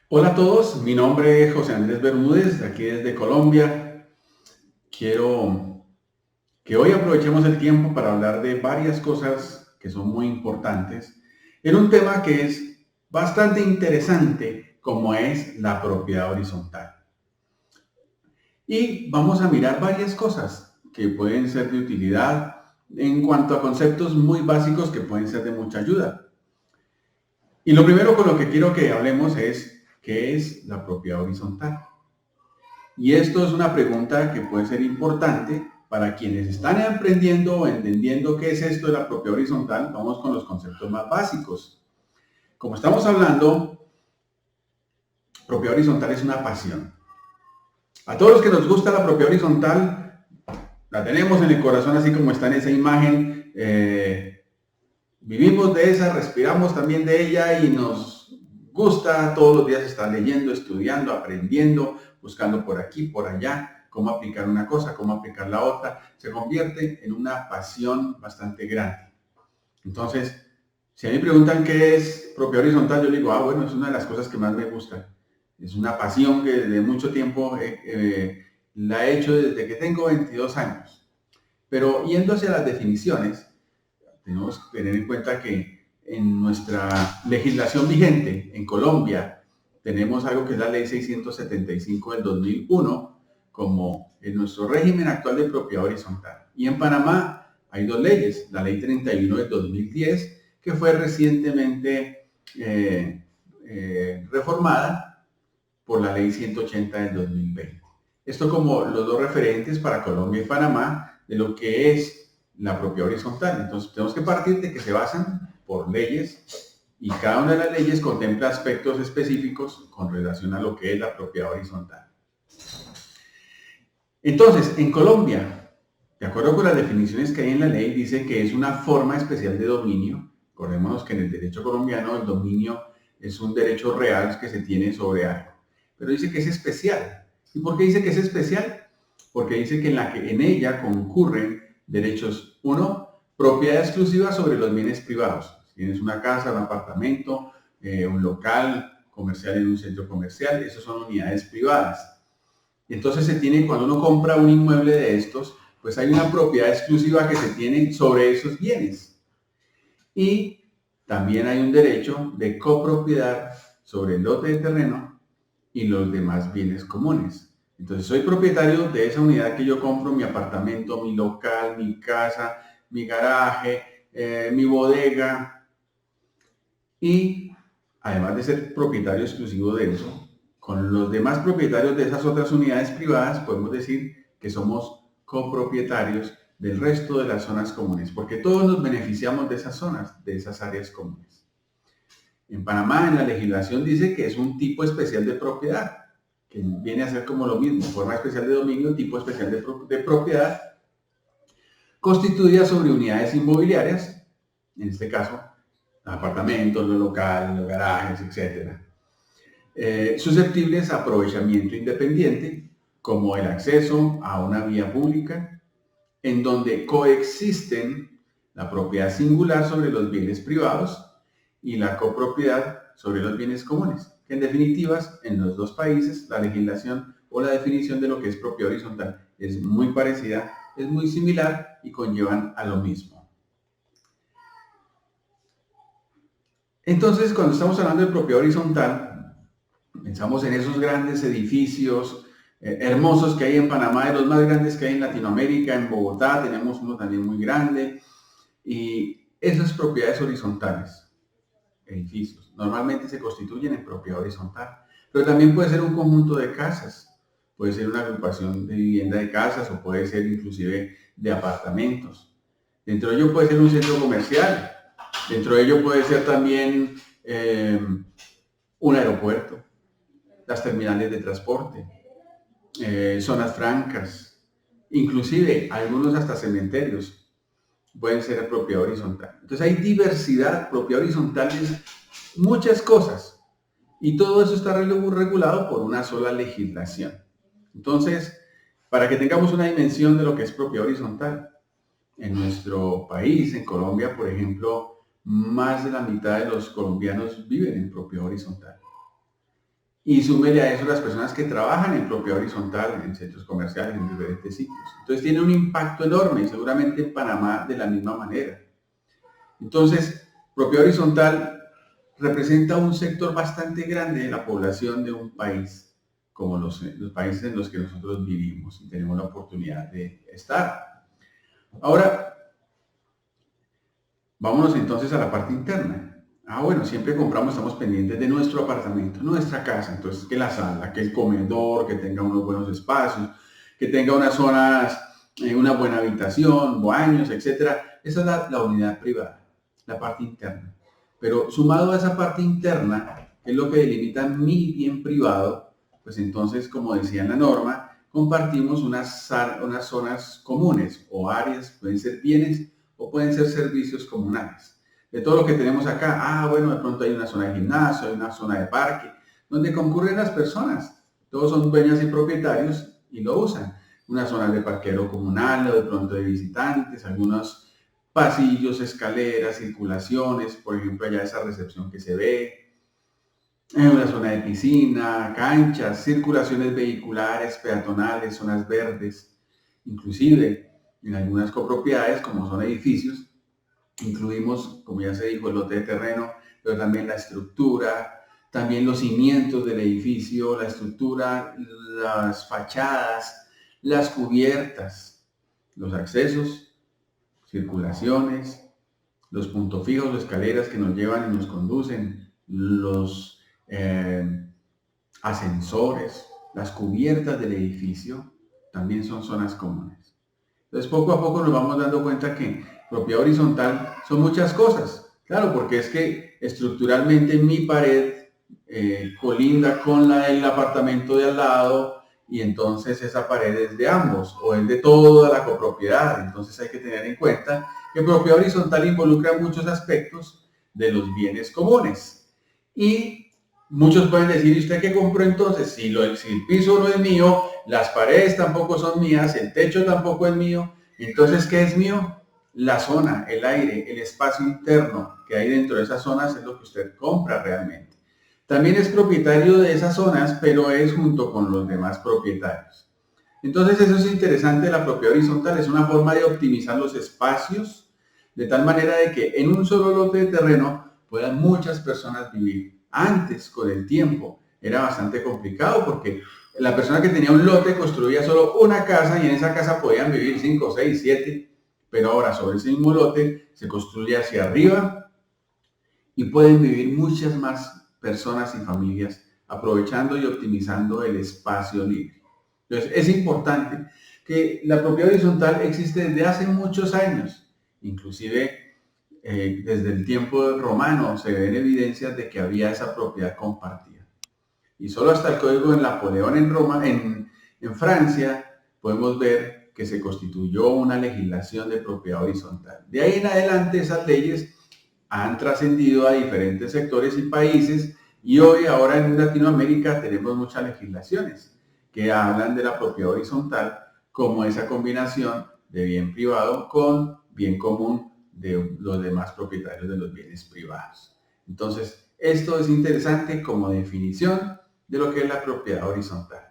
Hola a todos, mi nombre es José Andrés Bermúdez, aquí desde Colombia. Quiero que hoy aprovechemos el tiempo para hablar de varias cosas que son muy importantes en un tema que es bastante interesante como es la propiedad horizontal. Y vamos a mirar varias cosas que pueden ser de utilidad en cuanto a conceptos muy básicos que pueden ser de mucha ayuda. Y lo primero con lo que quiero que hablemos es qué es la propiedad horizontal. Y esto es una pregunta que puede ser importante para quienes están aprendiendo o entendiendo qué es esto de la propiedad horizontal. Vamos con los conceptos más básicos. Como estamos hablando, propiedad horizontal es una pasión. A todos los que nos gusta la propiedad horizontal, la tenemos en el corazón así como está en esa imagen. Vivimos de esa, respiramos también de ella y nos gusta todos los días estar leyendo, estudiando, aprendiendo, buscando por aquí, por allá, cómo aplicar una cosa, cómo aplicar la otra. Se convierte en una pasión bastante grande. Entonces, si a mí me preguntan qué es propiedad horizontal, yo digo, bueno, es una de las cosas que más me gusta. Es una pasión que desde mucho tiempo la he hecho desde que tengo 22 años. Pero yendo hacia las definiciones, tenemos que tener en cuenta que en nuestra legislación vigente en Colombia tenemos algo que es la ley 675 del 2001 como en nuestro régimen actual de propiedad horizontal. Y en Panamá hay dos leyes, la ley 31 del 2010 que fue recientemente reformada por la ley 180 del 2020. Esto como los dos referentes para Colombia y Panamá de lo que es la propiedad horizontal. Entonces tenemos que partir de que se basan por leyes y cada una de las leyes contempla aspectos específicos con relación a lo que es la propiedad horizontal. Entonces, en Colombia, de acuerdo con las definiciones que hay en la ley, dice que es una forma especial de dominio. Acordémonos que en el derecho colombiano el dominio es un derecho real que se tiene sobre algo. Pero dice que es especial. ¿Y por qué dice que es especial? Porque dice que en ella concurren derechos, uno, propiedad exclusiva sobre los bienes privados. Si tienes una casa, un apartamento, un local comercial en un centro comercial, esos son unidades privadas. Entonces se tiene, cuando uno compra un inmueble de estos, pues hay una propiedad exclusiva que se tiene sobre esos bienes. Y también hay un derecho de copropiedad sobre el lote de terreno y los demás bienes comunes. Entonces soy propietario de esa unidad que yo compro, mi apartamento, mi local, mi casa, mi garaje, mi bodega. Y además de ser propietario exclusivo de eso, con los demás propietarios de esas otras unidades privadas podemos decir que somos copropietarios del resto de las zonas comunes, porque todos nos beneficiamos de esas zonas, de esas áreas comunes. En Panamá, en la legislación dice que es un tipo especial de propiedad, que viene a ser como lo mismo, forma especial de dominio, tipo especial de propiedad, constituida sobre unidades inmobiliarias, en este caso, apartamentos, los locales, los garajes, etc. Susceptibles a aprovechamiento independiente, como el acceso a una vía pública, en donde coexisten la propiedad singular sobre los bienes privados y la copropiedad sobre los bienes comunes. Que en definitivas, en los dos países, la legislación o la definición de lo que es propiedad horizontal es muy parecida, es muy similar y conllevan a lo mismo. Entonces, cuando estamos hablando de propiedad horizontal, pensamos en esos grandes edificios hermosos que hay en Panamá, de los más grandes que hay en Latinoamérica, en Bogotá tenemos uno también muy grande, y esas propiedades horizontales, edificios, normalmente se constituyen en propiedad horizontal, pero también puede ser un conjunto de casas, puede ser una agrupación de vivienda de casas o puede ser inclusive de apartamentos. Dentro de ello puede ser un centro comercial, dentro de ello puede ser también un aeropuerto, las terminales de transporte, zonas francas, inclusive algunos hasta cementerios pueden ser propiedad horizontal. Entonces hay diversidad, propiedad horizontal es muchas cosas y todo eso está regulado por una sola legislación. Entonces, para que tengamos una dimensión de lo que es propiedad horizontal, en nuestro país, en Colombia, por ejemplo, más de la mitad de los colombianos viven en propiedad horizontal. Y súmele a eso las personas que trabajan en propiedad horizontal, en centros comerciales, en diferentes sitios. Entonces tiene un impacto enorme y seguramente en Panamá de la misma manera. Entonces, propiedad horizontal representa un sector bastante grande de la población de un país, como los países en los que nosotros vivimos y tenemos la oportunidad de estar. Ahora, vámonos entonces a la parte interna. Bueno, siempre compramos, estamos pendientes de nuestro apartamento, nuestra casa. Entonces, que la sala, que el comedor, que tenga unos buenos espacios, que tenga unas zonas, una buena habitación, baños, etcétera. Esa es la unidad privada, la parte interna. Pero sumado a esa parte interna, que es lo que delimita mi bien privado, pues entonces, como decía en la norma, compartimos unas zonas comunes o áreas, pueden ser bienes o pueden ser servicios comunales. De todo lo que tenemos acá, bueno, de pronto hay una zona de gimnasio, hay una zona de parque, donde concurren las personas. Todos son dueños y propietarios y lo usan. Una zona de parqueo comunal o de pronto de visitantes, algunos pasillos, escaleras, circulaciones, por ejemplo, allá esa recepción que se ve, una zona de piscina, canchas, circulaciones vehiculares, peatonales, zonas verdes, inclusive en algunas copropiedades, como son edificios, incluimos, como ya se dijo, el lote de terreno, pero también la estructura, también los cimientos del edificio, la estructura, las fachadas, las cubiertas, los accesos, circulaciones, los puntos fijos, las escaleras que nos llevan y nos conducen, los ascensores, las cubiertas del edificio, también son zonas comunes. Entonces, poco a poco nos vamos dando cuenta que propiedad horizontal son muchas cosas. Claro, porque es que estructuralmente mi pared colinda con la del apartamento de al lado y entonces esa pared es de ambos o es de toda la copropiedad. Entonces hay que tener en cuenta que propiedad horizontal involucra muchos aspectos de los bienes comunes. Y muchos pueden decir, ¿y usted qué compró entonces? Si el piso no es mío, las paredes tampoco son mías, el techo tampoco es mío, entonces, ¿qué es mío? La zona, el aire, el espacio interno que hay dentro de esas zonas es lo que usted compra realmente. También es propietario de esas zonas, pero es junto con los demás propietarios. Entonces, eso es interesante, la propiedad horizontal es una forma de optimizar los espacios de tal manera de que en un solo lote de terreno puedan muchas personas vivir. Antes, con el tiempo, era bastante complicado porque la persona que tenía un lote construía solo una casa y en esa casa podían vivir 5, 6, 7, pero ahora sobre ese mismo lote se construye hacia arriba y pueden vivir muchas más personas y familias aprovechando y optimizando el espacio libre. Entonces es importante que la propiedad horizontal existe desde hace muchos años, inclusive desde el tiempo romano se ven evidencias de que había esa propiedad compartida. Y solo hasta el Código de Napoleón en Roma, en Francia, podemos ver que se constituyó una legislación de propiedad horizontal. De ahí en adelante esas leyes han trascendido a diferentes sectores y países y hoy, ahora en Latinoamérica, tenemos muchas legislaciones que hablan de la propiedad horizontal como esa combinación de bien privado con bien común de los demás propietarios de los bienes privados. Entonces, esto es interesante como definición de lo que es la propiedad horizontal.